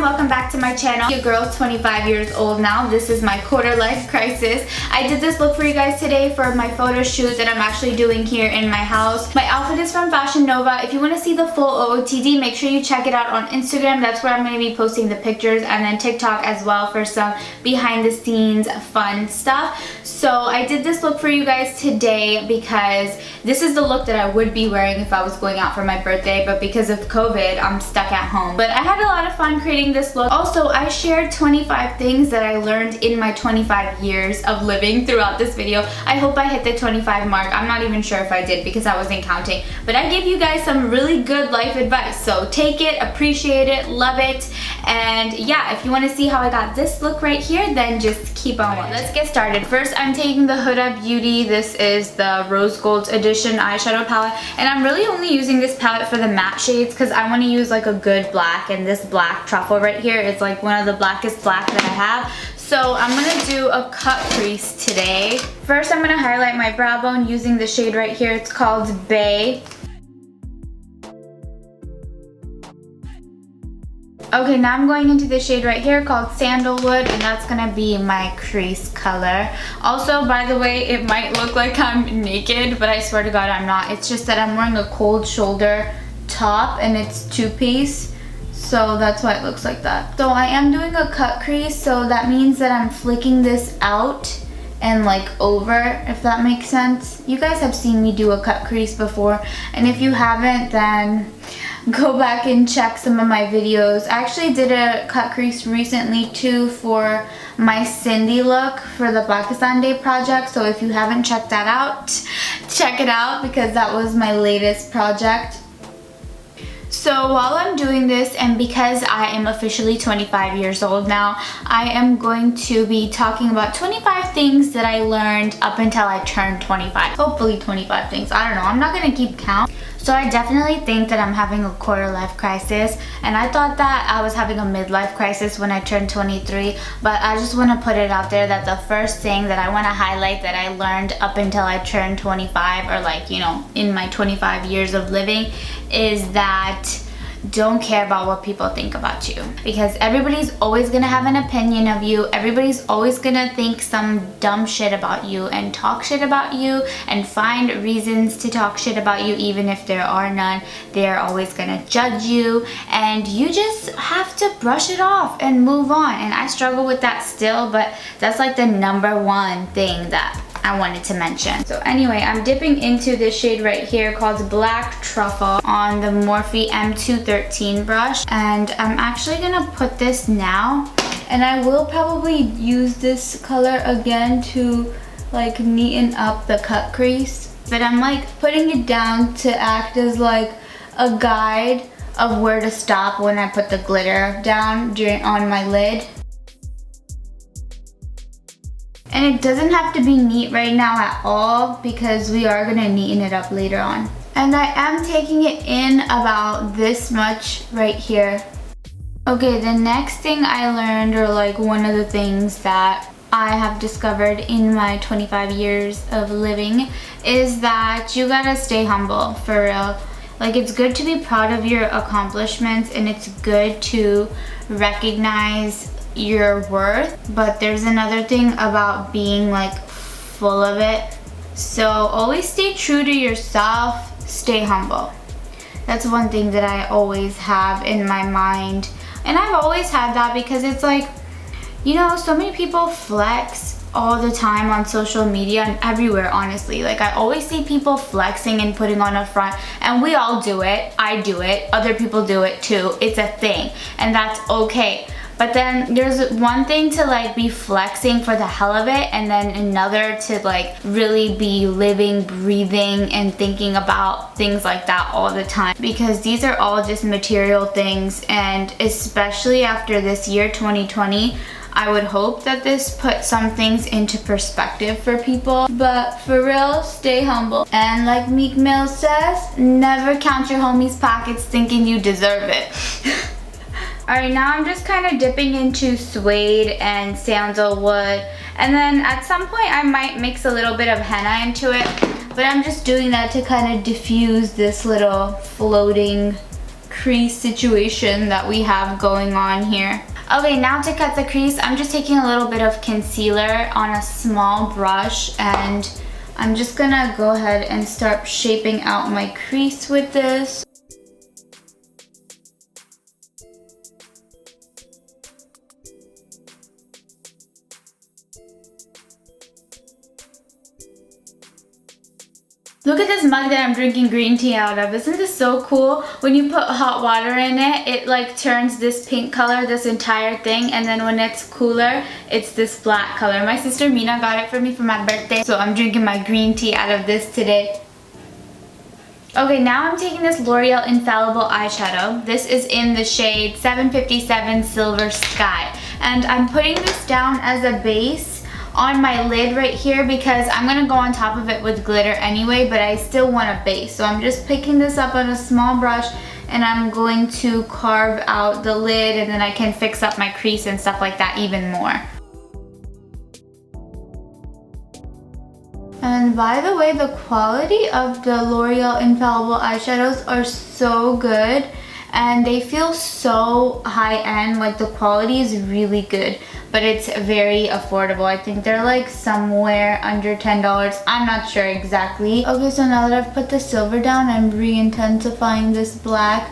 welcome back to my channel. Your girl's 25 years old now. This is my quarter life crisis. I did this look for you guys today for my photo shoot that I'm actually doing here in my house. My outfit is from Fashion Nova. If you want to see the full OOTD, make sure you check it out on Instagram. That's where I'm going to be posting the pictures, and then TikTok as well for some behind the scenes fun stuff. So I did this look for you guys today because this is the look that I would be wearing if I was going out for my birthday, but because of COVID, I'm stuck at home. But I had a lot of fun creating this look. Also, I shared 25 things that I learned in my 25 years of living throughout this video. I hope I hit the 25 mark. I'm not even sure if I did because I wasn't counting. But I gave you guys some really good life advice. So take it, appreciate it, love it. And yeah, if you want to see how I got this look right here, then just keep on watching. Let's get started. First, I'm taking the Huda Beauty. This is the Rose Gold Edition eyeshadow palette. And I'm really only using this palette for the matte shades because I want to use like a good black, and this black truffle right here is like one of the blackest black that I have. So I'm going to do a cut crease today. First, I'm going to highlight my brow bone using the shade right here. It's called Bay. Okay, now I'm going into the shade right here called Sandalwood, and that's gonna be my crease color. Also, by the way, it might look like I'm naked, but I swear to God I'm not. It's just that I'm wearing a cold shoulder top and it's two-piece, so that's why it looks like that. So I am doing a cut crease, so that means that I'm flicking this out and like over, if that makes sense. You guys have seen me do a cut crease before, and if you haven't, then go back and check some of my videos. I actually did a cut crease recently too for my Cindy look for the Pakistan Day project, so if you haven't checked that out, check it out because that was my latest project. So while I'm doing this, and because I am officially 25 years old now, I am going to be talking about 25 things that I learned up until I turned 25. Hopefully 25 things. I don't know. I'm not going to keep count. So I definitely think that I'm having a quarter life crisis, and I thought that I was having a midlife crisis when I turned 23, but I just want to put it out there that the first thing that I want to highlight that I learned up until I turned 25, or like, you know, in my 25 years of living, is that don't care about what people think about you, because everybody's always gonna have an opinion of you. Everybody's always gonna think some dumb shit about you and talk shit about you and find reasons to talk shit about you even if there are none. They're always gonna judge you, and you just have to brush it off and move on. And I struggle with that still, but that's like the #1 thing that I wanted to mention. So anyway, I'm dipping into this shade right here called Black Truffle on the Morphe M213 brush, and I'm actually gonna put this now, and I will probably use this color again to like neaten up the cut crease, but I'm like putting it down to act as like a guide of where to stop when I put the glitter down on my lid. And it doesn't have to be neat right now at all because we are gonna neaten it up later on. And I am taking it in about this much right here. Okay, the next thing I learned, or like one of the things that I have discovered in my 25 years of living, is that you gotta stay humble, for real. Like, it's good to be proud of your accomplishments, and it's good to recognize your worth, but there's another thing about being like full of it. So always stay true to yourself, stay humble. That's one thing that I always have in my mind, and I've always had that because it's like, you know, so many people flex all the time on social media and everywhere, honestly. Like, I always see people flexing and putting on a front, and we all do it. I do it, other people do it too. It's a thing, and that's okay. But then there's one thing to like be flexing for the hell of it, and then another to like really be living, breathing, and thinking about things like that all the time, because these are all just material things. And especially after this year 2020, I would hope that this puts some things into perspective for people. But for real, stay humble. And like Meek Mill says, never count your homies' pockets thinking you deserve it. Alright, now I'm just kind of dipping into suede and sandalwood, and then at some point I might mix a little bit of henna into it, but I'm just doing that to kind of diffuse this little floating crease situation that we have going on here. Okay, now to cut the crease, I'm just taking a little bit of concealer on a small brush, and I'm just gonna go ahead and start shaping out my crease with this. Look at this mug that I'm drinking green tea out of. Isn't this so cool? When you put hot water in it, it like turns this pink color, this entire thing, and then when it's cooler, it's this black color. My sister Mina got it for me for my birthday, so I'm drinking my green tea out of this today. Okay, now I'm taking this L'Oreal Infallible eyeshadow. This is in the shade 757 Silver Sky. And I'm putting this down as a base on my lid right here because I'm gonna go on top of it with glitter anyway, but I still want a base. So I'm just picking this up on a small brush and I'm going to carve out the lid, and then I can fix up my crease and stuff like that even more. And by the way, the quality of the L'Oreal Infallible eyeshadows are so good and they feel so high-end. Like, the quality is really good, but it's very affordable. I think they're like somewhere under $10. I'm not sure exactly. Okay, so now that I've put the silver down, I'm re-intensifying this black.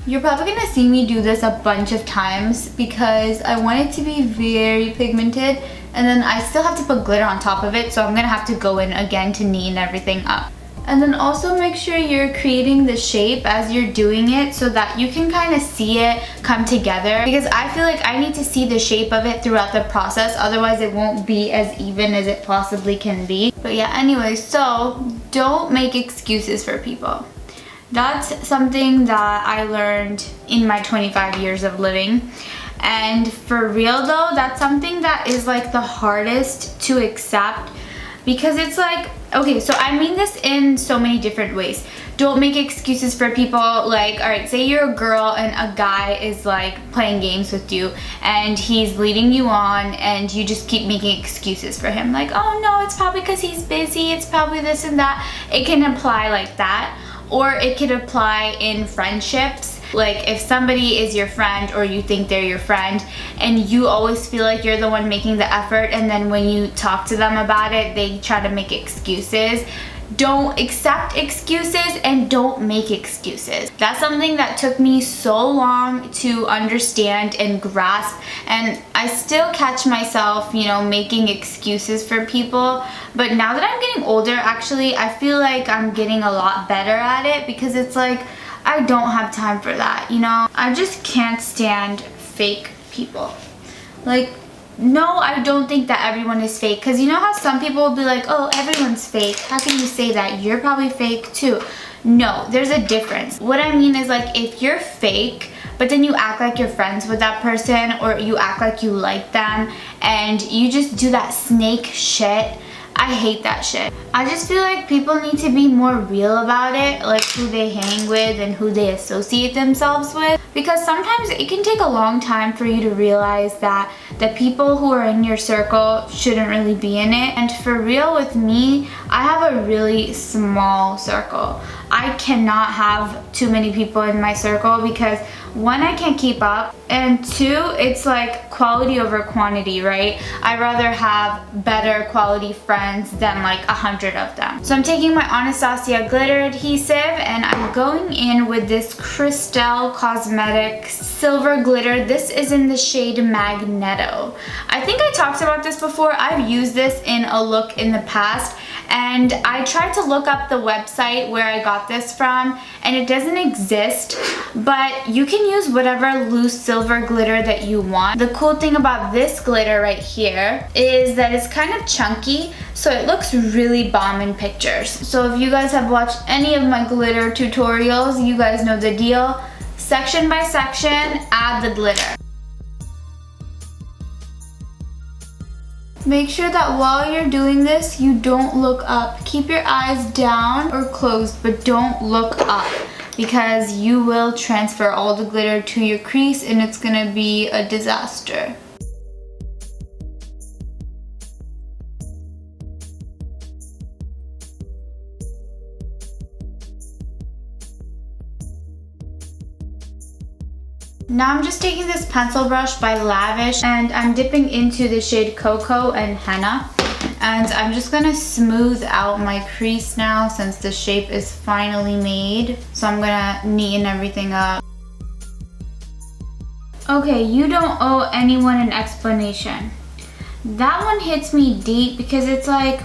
You're probably gonna see me do this a bunch of times because I want it to be very pigmented, and then I still have to put glitter on top of it, so I'm gonna have to go in again to neaten everything up. And then also make sure you're creating the shape as you're doing it so that you can kind of see it come together, because I feel like I need to see the shape of it throughout the process, otherwise it won't be as even as it possibly can be. But yeah, anyway, so don't make excuses for people. That's something that I learned in my 25 years of living. And for real though, that's something that is like the hardest to accept, because it's like, okay, so I mean this in so many different ways. Don't make excuses for people. Like, all right, say you're a girl and a guy is like playing games with you and he's leading you on and you just keep making excuses for him. Like, oh no, it's probably because he's busy. It's probably this and that. It can apply like that. Or it could apply in friendships. Like, if somebody is your friend or you think they're your friend and you always feel like you're the one making the effort, and then when you talk to them about it, they try to make excuses. Don't accept excuses and don't make excuses. That's something that took me so long to understand and grasp, and I still catch myself, you know, making excuses for people. But now that I'm getting older, actually, I feel like I'm getting a lot better at it, because it's like, I don't have time for that, you know? I just can't stand fake people. Like, no, I don't think that everyone is fake, because you know how some people will be like, oh, everyone's fake. How can you say that? You're probably fake too. No, there's a difference. What I mean is, like, if you're fake, but then you act like you're friends with that person, or you act like you like them, and you just do that snake shit, I hate that shit. I just feel like people need to be more real about it, like who they hang with and who they associate themselves with, because sometimes it can take a long time for you to realize that the people who are in your circle shouldn't really be in it. And for real with me, I have a really small circle. I cannot have too many people in my circle because, one, I can't keep up, and two, it's like quality over quantity, right? I'd rather have better quality friends than like 100 of them. So I'm taking my Anastasia glitter adhesive and I'm going in with this Kristell Cosmetics silver glitter. This is in the shade Magneto. I think I talked about this before. I've used this in a look in the past, and I tried to look up the website where I got this from, and it doesn't exist, but you can use whatever loose silver glitter that you want. The cool thing about this glitter right here is that it's kind of chunky, so it looks really bomb in pictures. So if you guys have watched any of my glitter tutorials, you guys know the deal. Section by section, add the glitter. Make sure that while you're doing this, you don't look up. Keep your eyes down or closed, but don't look up, because you will transfer all the glitter to your crease and it's gonna be a disaster. Now I'm just taking this pencil brush by Lavish and I'm dipping into the shade Cocoa and Henna. And I'm just gonna smooth out my crease now since the shape is finally made. So I'm gonna neaten everything up. Okay, you don't owe anyone an explanation. That one hits me deep because it's like,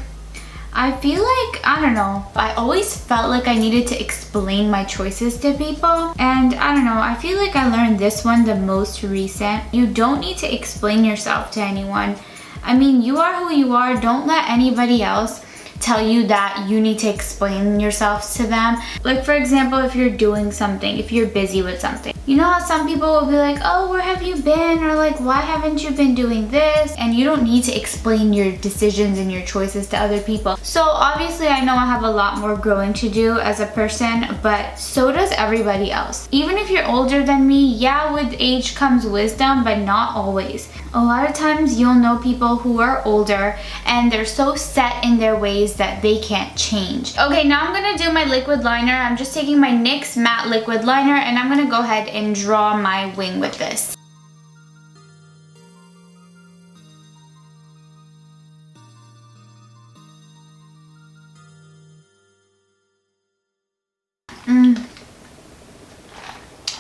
I feel like, I don't know, I always felt like I needed to explain my choices to people. And I don't know, I feel like I learned this one the most recent. You don't need to explain yourself to anyone. I mean, you are who you are. Don't let anybody else tell you that you need to explain yourself to them. Like for example, if you're doing something, if you're busy with something, you know how some people will be like, oh, where have you been? Or like, why haven't you been doing this? And you don't need to explain your decisions and your choices to other people. So obviously I know I have a lot more growing to do as a person, but so does everybody else. Even if you're older than me, yeah, with age comes wisdom, but not always. A lot of times you'll know people who are older and they're so set in their ways that they can't change. Okay, now I'm gonna do my liquid liner. I'm just taking my NYX matte liquid liner and I'm gonna go ahead and draw my wing with this.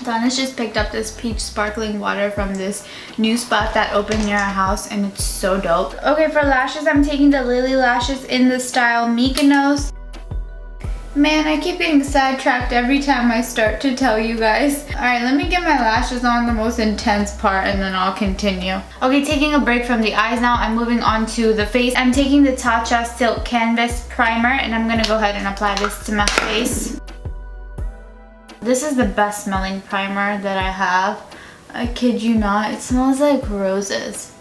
Donna's just picked up this peach sparkling water from this new spot that opened near our house and it's so dope. Okay, for lashes, I'm taking the Lily lashes in the style Mykonos. Man, I keep getting sidetracked every time I start to tell you guys. Alright, let me get my lashes on, the most intense part, and then I'll continue. Okay, taking a break from the eyes now, I'm moving on to the face. I'm taking the Tatcha Silk Canvas Primer and I'm gonna go ahead and apply this to my face. This is the best smelling primer that I have. I kid you not, it smells like roses.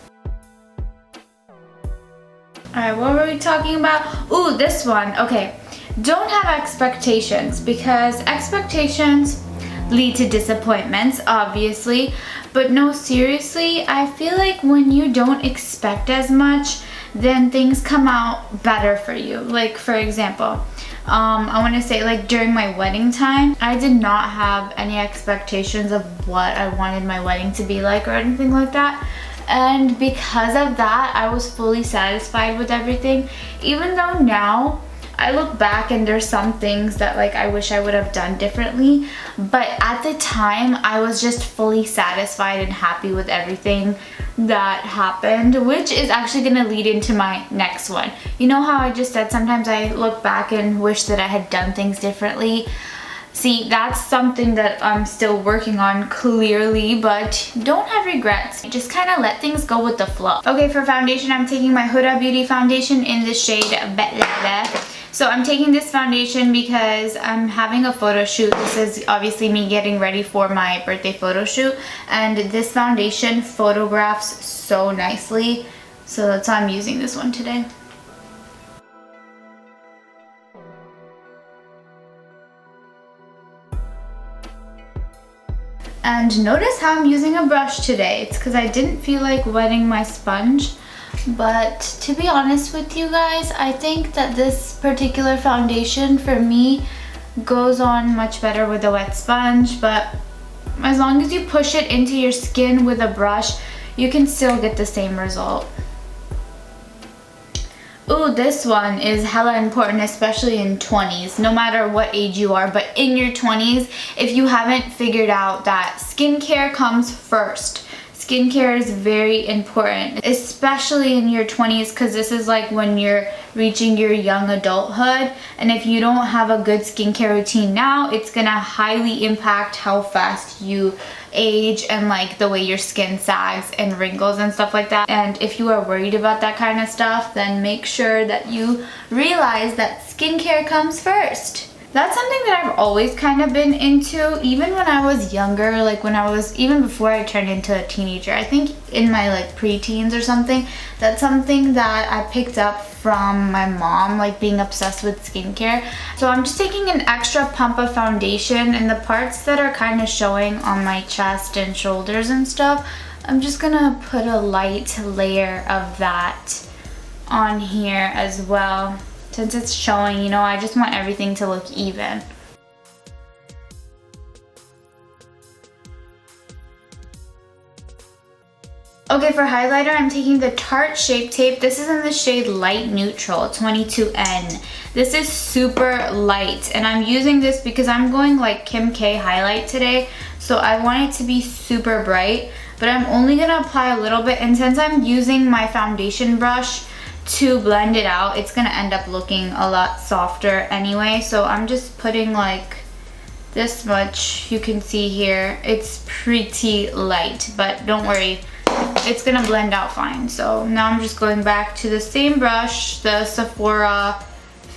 Alright, what were we talking about? Ooh, this one. Okay, don't have expectations because expectations lead to disappointments, obviously. But no, seriously, I feel like when you don't expect as much, then things come out better for you. Like for example, I want to say like during my wedding time, I did not have any expectations of what I wanted my wedding to be like or anything like that. And because of that, I was fully satisfied with everything. Even though now I look back and there's some things that like I wish I would have done differently. But at the time, I was just fully satisfied and happy with everything that happened, which is actually gonna lead into my next one. You know how I just said sometimes I look back and wish that I had done things differently? See, that's something that I'm still working on clearly, but don't have regrets. Just kind of let things go with the flow. Okay, for foundation, I'm taking my Huda Beauty foundation in the shade Baklava. So I'm taking this foundation because I'm having a photo shoot. This is obviously me getting ready for my birthday photo shoot. And this foundation photographs so nicely. So that's why I'm using this one today. And notice how I'm using a brush today. It's because I didn't feel like wetting my sponge. But to be honest with you guys, I think that this particular foundation for me goes on much better with a wet sponge. But as long as you push it into your skin with a brush, you can still get the same result. Ooh, this one is hella important, especially in 20s, no matter what age you are, but in your 20s, if you haven't figured out that skincare comes first. Skincare is very important, especially in your 20s, because this is like when you're reaching your young adulthood. And if you don't have a good skincare routine now, it's gonna highly impact how fast you age and like the way your skin sags and wrinkles and stuff like that. And if you are worried about that kind of stuff, then make sure that you realize that skincare comes first. That's something that I've always kind of been into, even when I was younger, like when I was, even before I turned into a teenager. I think in my like pre-teens or something, that's something that I picked up from my mom, like being obsessed with skincare. So I'm just taking an extra pump of foundation, and the parts that are kind of showing on my chest and shoulders and stuff, I'm just gonna put a light layer of that on here as well. Since it's showing, you know, I just want everything to look even. Okay, for highlighter, I'm taking the Tarte Shape Tape. This is in the shade Light Neutral, 22N. This is super light, and I'm using this because I'm going like Kim K highlight today, so I want it to be super bright, but I'm only gonna apply a little bit, and since I'm using my foundation brush to blend it out, it's gonna end up looking a lot softer anyway, so I'm just putting like this much. You can see here, it's pretty light, but don't worry, it's gonna blend out fine. So now I'm just going back to the same brush, the Sephora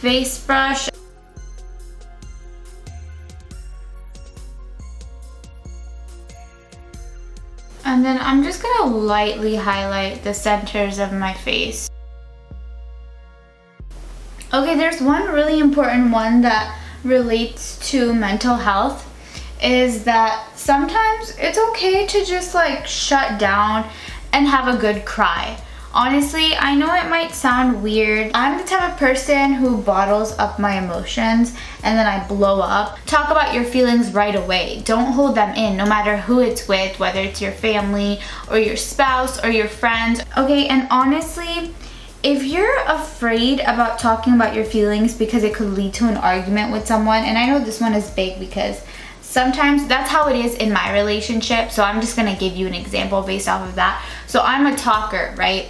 face brush. And then I'm just gonna lightly highlight the centers of my face. Okay, there's one really important one that relates to mental health, is that sometimes it's okay to just like shut down and have a good cry. Honestly, I know it might sound weird. I'm the type of person who bottles up my emotions and then I blow up. Talk about your feelings right away. Don't hold them in, no matter who it's with, whether it's your family or your spouse or your friends. Okay, and honestly, if you're afraid about talking about your feelings because it could lead to an argument with someone, and I know this one is big because sometimes that's how it is in my relationship, so I'm just gonna give you an example based off of that. So I'm a talker, right?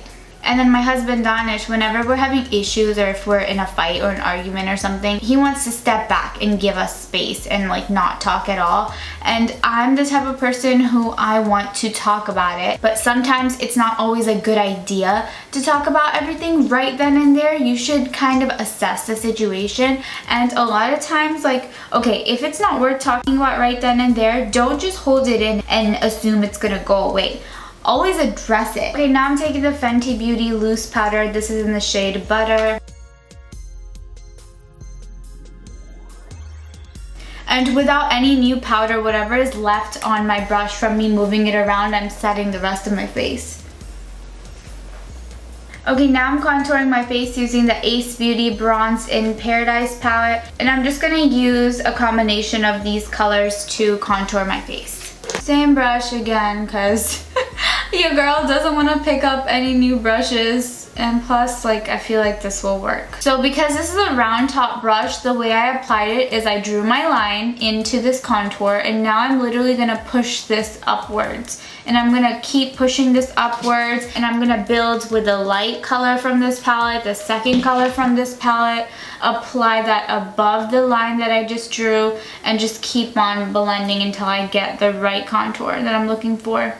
And then my husband Danish, whenever we're having issues or if we're in a fight or an argument or something, he wants to step back and give us space and like not talk at all. And I'm the type of person who I want to talk about it, but sometimes it's not always a good idea to talk about everything right then and there. You should kind of assess the situation, and a lot of times, like, okay, if it's not worth talking about right then and there, don't just hold it in and assume it's gonna go away. Always address it. Okay, now I'm taking the Fenty Beauty loose powder. This is in the shade Butter. And without any new powder, whatever is left on my brush from me moving it around, I'm setting the rest of my face. Okay, now I'm contouring my face using the Ace Beauty Bronze in Paradise palette. And I'm just gonna use a combination of these colors to contour my face. Same brush again, because your girl doesn't want to pick up any new brushes, and plus, like, I feel like this will work. So because this is a round top brush, the way I applied it is I drew my line into this contour, and now I'm literally gonna push this upwards. And I'm gonna keep pushing this upwards, and I'm gonna build with the light color from this palette, the second color from this palette, apply that above the line that I just drew, and just keep on blending until I get the right contour that I'm looking for.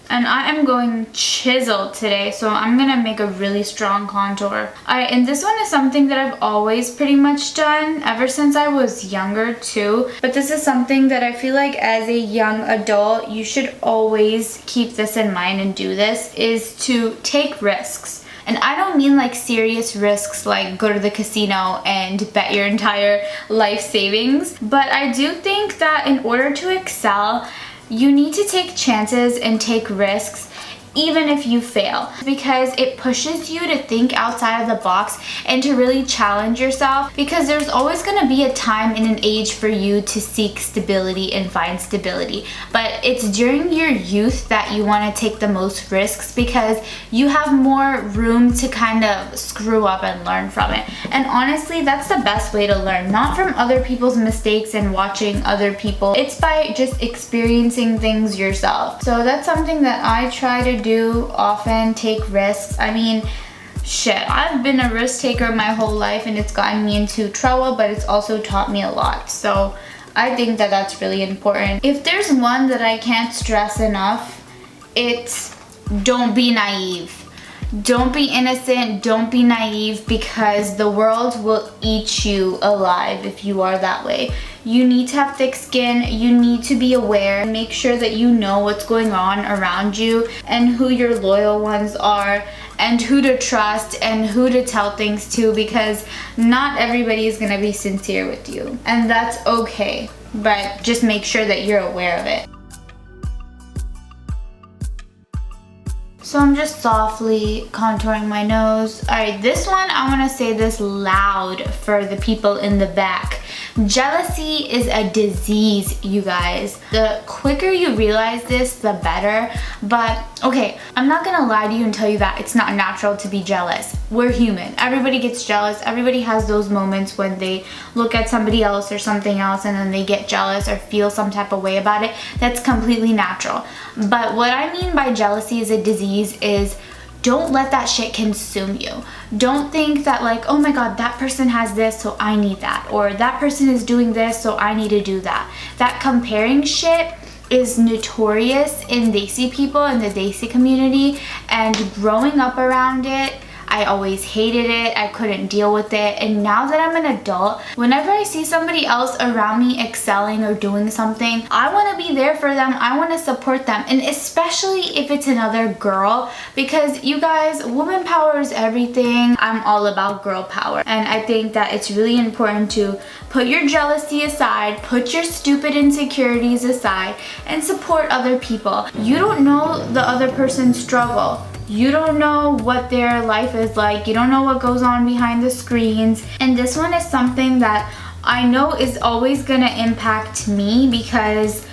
And I am going chiseled today, so I'm gonna make a really strong contour. Alright, and this one is something that I've always pretty much done ever since I was younger too. But this is something that I feel like as a young adult, you should always keep this in mind and do this, is to take risks. And I don't mean like serious risks like go to the casino and bet your entire life savings. But I do think that in order to excel, you need to take chances and take risks even if you fail, because it pushes you to think outside of the box and to really challenge yourself, because there's always going to be a time in an age for you to seek stability and find stability, but it's during your youth that you want to take the most risks because you have more room to kind of screw up and learn from it. And honestly, that's the best way to learn, not from other people's mistakes and watching other people. It's by just experiencing things yourself. So that's something that I try to do often, take risks. I mean, shit, I've been a risk taker my whole life and it's gotten me into trouble, but it's also taught me a lot. So I think that that's really important. If there's one that I can't stress enough, it's don't be naive. Don't be innocent, don't be naive, because the world will eat you alive if you are that way. You need to have thick skin, you need to be aware, make sure that you know what's going on around you and who your loyal ones are and who to trust and who to tell things to, because not everybody is gonna be sincere with you. And that's okay, but just make sure that you're aware of it. So I'm just softly contouring my nose. All right, this one, I wanna say this loud for the people in the back. Jealousy is a disease, you guys. The quicker you realize this, the better. But okay, I'm not gonna lie to you and tell you that it's not natural to be jealous. We're human. Everybody gets jealous. Everybody has those moments when they look at somebody else or something else and then they get jealous or feel some type of way about it. That's completely natural. But what I mean by jealousy is a disease is don't let that shit consume you. Don't think that like, oh my god, that person has this, so I need that. Or that person is doing this, so I need to do that. That comparing shit is notorious in Desi people, in the Desi community, and growing up around it, I always hated it. I couldn't deal with it. And now that I'm an adult, whenever I see somebody else around me excelling or doing something, I want to be there for them. I want to support them. And especially if it's another girl, because you guys, woman power is everything. I'm all about girl power. And I think that it's really important to put your jealousy aside, put your stupid insecurities aside, and support other people. You don't know the other person's struggle. You don't know what their life is like. You don't know what goes on behind the screens. And this one is something that I know is always gonna impact me because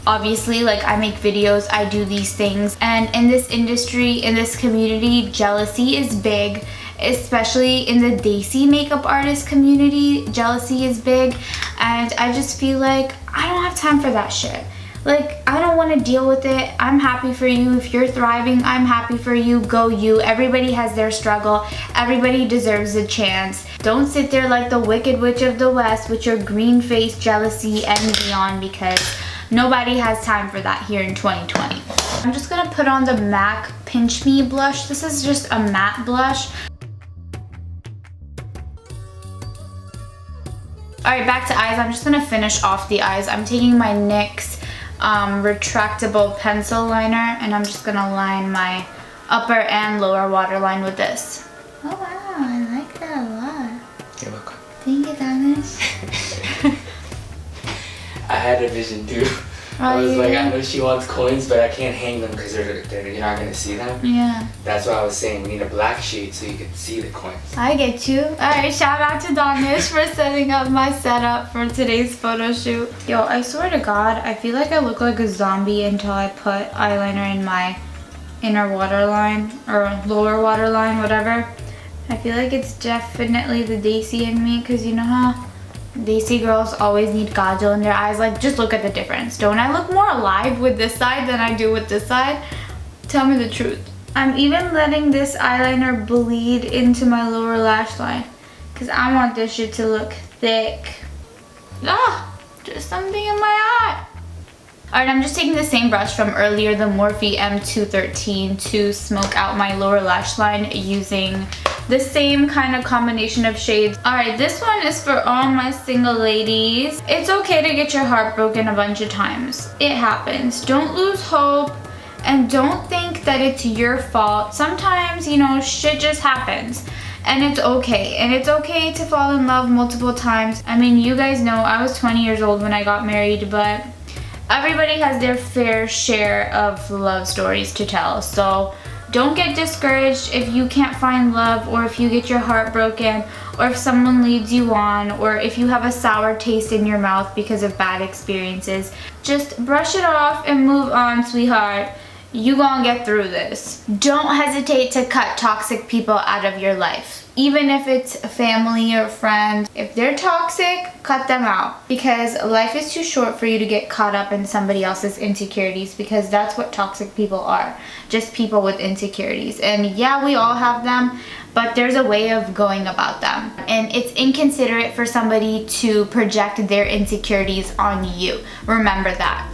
obviously, like, I make videos, I do these things. And in this industry, in this community, jealousy is big. Especially in the Desi makeup artist community, jealousy is big. And I just feel like I don't have time for that shit. Like, I don't want to deal with it. I'm happy for you. If you're thriving, I'm happy for you. Go you. Everybody has their struggle. Everybody deserves a chance. Don't sit there like the Wicked Witch of the West with your green face, jealousy, envy on, because nobody has time for that here in 2020. I'm just going to put on the MAC Pinch Me blush. This is just a matte blush. Alright, back to eyes. I'm just going to finish off the eyes. I'm taking my NYX retractable pencil liner and I'm just gonna line my upper and lower waterline with this. Oh wow, I like that a lot. You're welcome. Thank you, Danish. I had a vision too. I was like, I know she wants coins, but I can't hang them because you're not gonna see them. Yeah. That's why I was saying we need a black shade so you can see the coins. I get you. Alright, shout out to Danish for setting up my setup for today's photo shoot. Yo, I swear to God, I feel like I look like a zombie until I put eyeliner in my inner waterline or lower waterline, whatever. I feel like it's definitely the Desi in me because you know how Desi girls always need kajal in their eyes. Like, just look at the difference. Don't I look more alive with this side than I do with this side? Tell me the truth. I'm even letting this eyeliner bleed into my lower lash line because I want this shit to look thick. Ah, just something in my eye. Alright, I'm just taking the same brush from earlier, the Morphe M213, to smoke out my lower lash line using the same kind of combination of shades. Alright, this one is for all my single ladies. It's okay to get your heart broken a bunch of times. It happens. Don't lose hope and don't think that it's your fault. Sometimes, you know, shit just happens. And it's okay. And it's okay to fall in love multiple times. I mean, you guys know I was 20 years old when I got married, but everybody has their fair share of love stories to tell. So don't get discouraged if you can't find love, or if you get your heart broken, or if someone leads you on, or if you have a sour taste in your mouth because of bad experiences. Just brush it off and move on, sweetheart. You gonna get through this. Don't hesitate to cut toxic people out of your life. Even if it's family or friends, if they're toxic, cut them out. Because life is too short for you to get caught up in somebody else's insecurities, because that's what toxic people are. Just people with insecurities. And yeah, we all have them, but there's a way of going about them. And it's inconsiderate for somebody to project their insecurities on you. Remember that.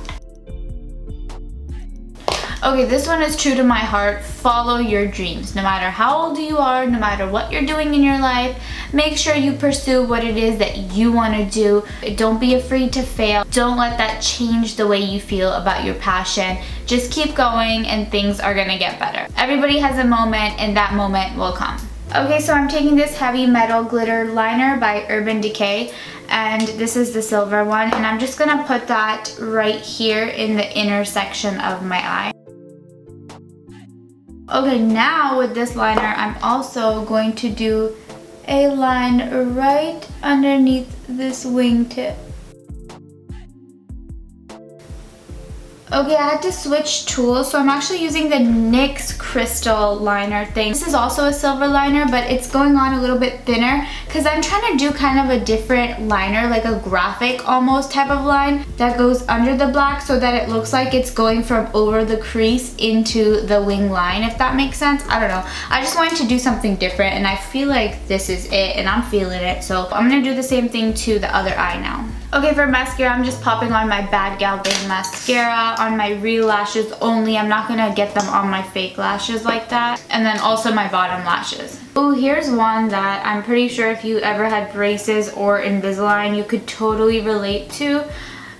Okay, this one is true to my heart. Follow your dreams. No matter how old you are, no matter what you're doing in your life, make sure you pursue what it is that you want to do. Don't be afraid to fail. Don't let that change the way you feel about your passion. Just keep going and things are gonna get better. Everybody has a moment and that moment will come. Okay, so I'm taking this heavy metal glitter liner by Urban Decay, and this is the silver one, and I'm just gonna put that right here in the inner section of my eye. Okay, now with this liner, I'm also going to do a line right underneath this wingtip. Okay, I had to switch tools, so I'm actually using the NYX Kristell liner thing. This is also a silver liner, but it's going on a little bit thinner because I'm trying to do kind of a different liner, like a graphic almost type of line that goes under the black so that it looks like it's going from over the crease into the wing line, if that makes sense. I don't know. I just wanted to do something different, and I feel like this is it, and I'm feeling it. So I'm gonna do the same thing to the other eye now. Okay, for mascara, I'm just popping on my Bad Gal Bae mascara on my real lashes only. I'm not gonna get them on my fake lashes like that. And then also my bottom lashes. Oh, here's one that I'm pretty sure if you ever had braces or Invisalign, you could totally relate to.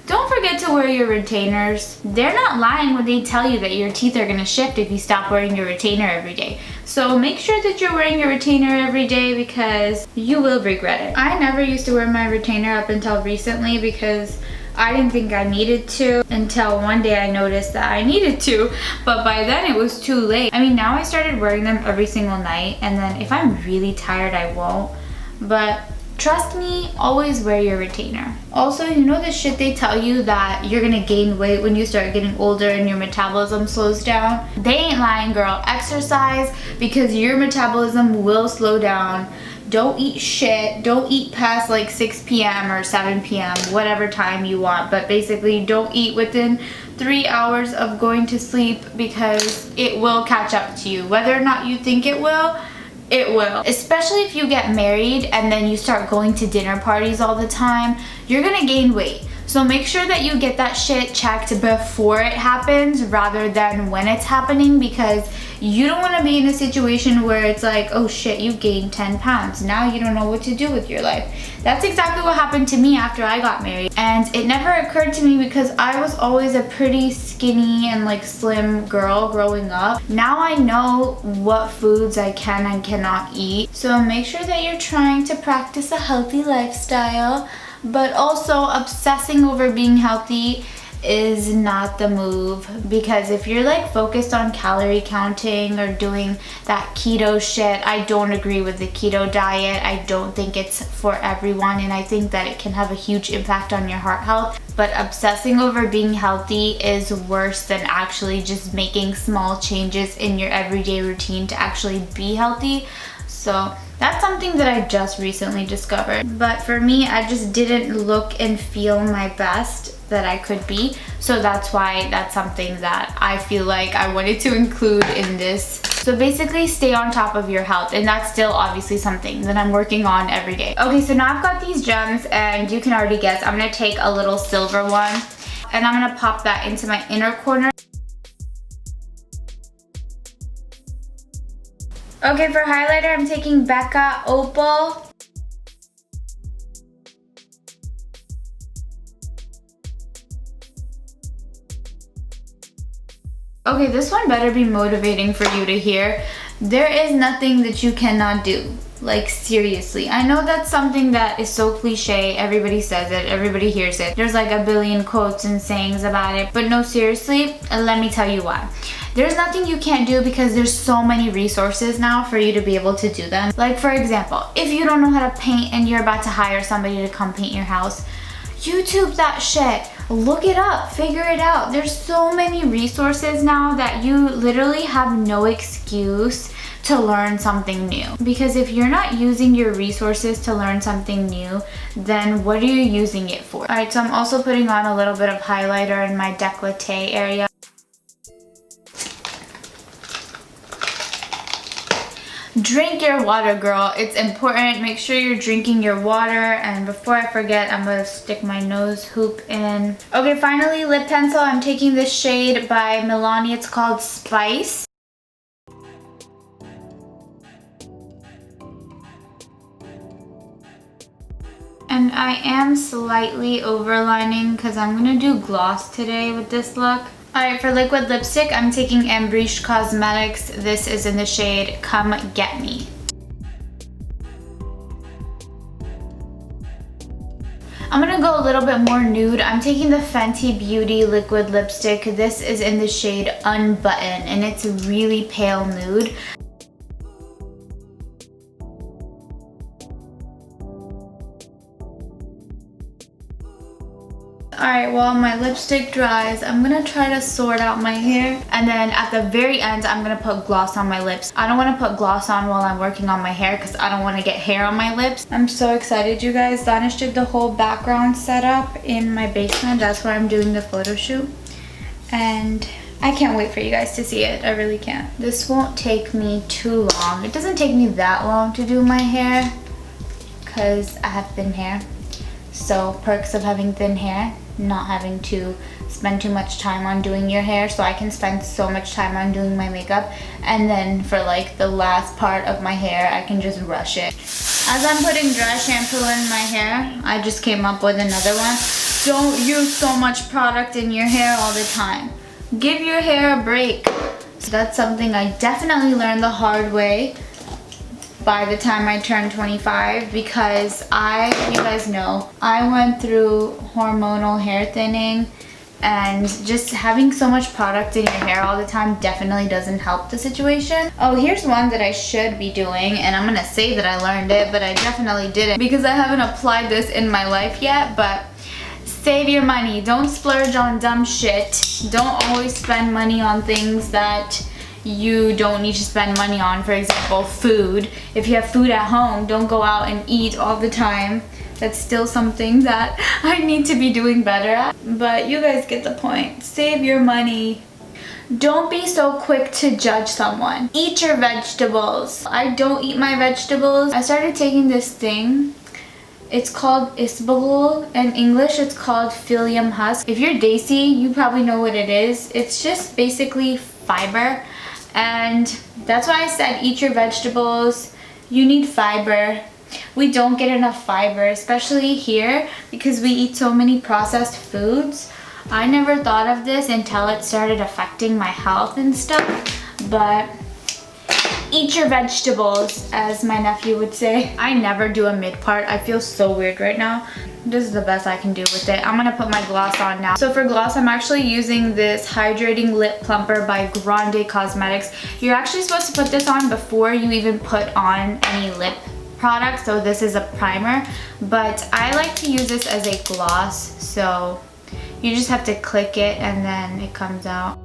Don't forget to wear your retainers. They're not lying when they tell you that your teeth are gonna shift if you stop wearing your retainer every day. So make sure that you're wearing your retainer every day because you will regret it. I never used to wear my retainer up until recently because I didn't think I needed to until one day I noticed that I needed to, but by then it was too late. I mean, now I started wearing them every single night, and then if I'm really tired, I won't. But trust me, always wear your retainer. Also, you know the shit they tell you that you're gonna gain weight when you start getting older and your metabolism slows down? They ain't lying, girl. Exercise because your metabolism will slow down. Don't eat shit. Don't eat past like 6 p.m. or 7 p.m., whatever time you want. But basically, don't eat within 3 hours of going to sleep because it will catch up to you. Whether or not you think it will, it will. Especially if you get married and then you start going to dinner parties all the time, you're gonna gain weight. So make sure that you get that shit checked before it happens rather than when it's happening, because you don't want to be in a situation where it's like, oh shit, you gained 10 pounds. Now you don't know what to do with your life. That's exactly what happened to me after I got married. And it never occurred to me because I was always a pretty skinny and like slim girl growing up. Now I know what foods I can and cannot eat. So make sure that you're trying to practice a healthy lifestyle. But also, obsessing over being healthy is not the move, because if you're like focused on calorie counting or doing that keto shit, I don't agree with the keto diet. I don't think it's for everyone, and I think that it can have a huge impact on your heart health. But obsessing over being healthy is worse than actually just making small changes in your everyday routine to actually be healthy. So that's something that I just recently discovered. But for me, I just didn't look and feel my best that I could be. So that's why that's something that I feel like I wanted to include in this. So basically, stay on top of your health, and that's still obviously something that I'm working on every day. Okay, so now I've got these gems, and you can already guess, I'm gonna take a little silver one, and I'm gonna pop that into my inner corner. Okay, for highlighter, I'm taking Becca Opal. Okay, this one better be motivating for you to hear. There is nothing that you cannot do. Like, seriously. I know that's something that is so cliche. Everybody says it. Everybody hears it. There's like a billion quotes and sayings about it. But no, seriously, let me tell you why. There's nothing you can't do because there's so many resources now for you to be able to do them. Like, for example, if you don't know how to paint and you're about to hire somebody to come paint your house, YouTube that shit. Look it up. Figure it out. There's so many resources now that you literally have no excuse to learn something new. Because if you're not using your resources to learn something new, then what are you using it for? Alright, so I'm also putting on a little bit of highlighter in my décolleté area. Drink your water, girl. It's important. Make sure you're drinking your water. And before I forget, I'm gonna stick my nose hoop in. Okay, finally, lip pencil. I'm taking this shade by Milani. It's called Spice. And I am slightly overlining because I'm gonna do gloss today with this look. Alright, for liquid lipstick, I'm taking Embreche Cosmetics. This is in the shade Come Get Me. I'm gonna go go a little bit more nude, I'm taking the Fenty Beauty liquid lipstick. This is in the shade Unbutton, and it's a really pale nude. Alright, while my lipstick dries, I'm gonna try to sort out my hair. And then at the very end, I'm gonna put gloss on my lips. I don't wanna put gloss on while I'm working on my hair because I don't wanna get hair on my lips. I'm so excited, you guys. Danish did the whole background setup in my basement. That's where I'm doing the photo shoot. And I can't wait for you guys to see it. I really can't. This won't take me too long. It doesn't take me that long to do my hair because I have thin hair. So perks of having thin hair, not having to spend too much time on doing your hair, so I can spend so much time on doing my makeup, and then for like the last part of my hair I can just rush it. As I'm putting dry shampoo in my hair, I just came up with another one. Don't use so much product in your hair all the time. Give your hair a break. So that's something I definitely learned the hard way by the time I turned 25, because you guys know, I went through hormonal hair thinning, and just having so much product in your hair all the time definitely doesn't help the situation. Oh, here's one that I should be doing, and I'm gonna say that I learned it, but I definitely didn't because I haven't applied this in my life yet. But save your money. Don't splurge on dumb shit. Don't always spend money on things that you don't need to spend money on. For example, food. If you have food at home, don't go out and eat all the time. That's still something that I need to be doing better at. But you guys get the point. Save your money. Don't be so quick to judge someone. Eat your vegetables. I don't eat my vegetables. I started taking this thing. It's called isbagul. In English, it's called psyllium husk. If you're Desi, you probably know what it is. It's just basically fiber. And that's why I said eat your vegetables. You need fiber. We don't get enough fiber, especially here, because we eat so many processed foods. I never thought of this until it started affecting my health and stuff. But eat your vegetables, as my nephew would say. I never do a mid part. I feel so weird right now. This is the best I can do with it. I'm gonna put my gloss on now. So for gloss, I'm actually using this Hydrating Lip Plumper by Grande Cosmetics. You're actually supposed to put this on before you even put on any lip product. So this is a primer, but I like to use this as a gloss. So you just have to click it and then it comes out.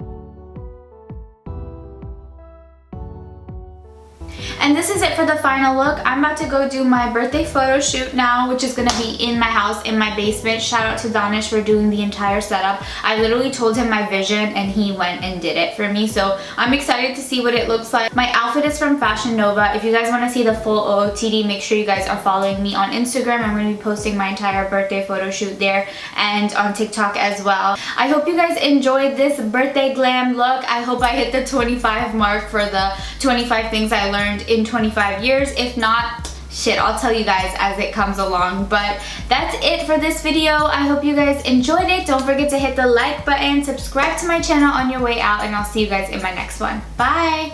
And this is it for the final look. I'm about to go do my birthday photo shoot now, which is gonna be in my house, in my basement. Shout out to Danish for doing the entire setup. I literally told him my vision and he went and did it for me. So I'm excited to see what it looks like. My outfit is from Fashion Nova. If you guys wanna see the full OOTD, make sure you guys are following me on Instagram. I'm gonna be posting my entire birthday photo shoot there and on TikTok as well. I hope you guys enjoyed this birthday glam look. I hope I hit the 25 mark for the 25 things I learned in 25 years. If not, shit, I'll tell you guys as it comes along. But that's it for this video. I hope you guys enjoyed it. Don't forget to hit the like button, subscribe to my channel on your way out, and I'll see you guys in my next one. Bye!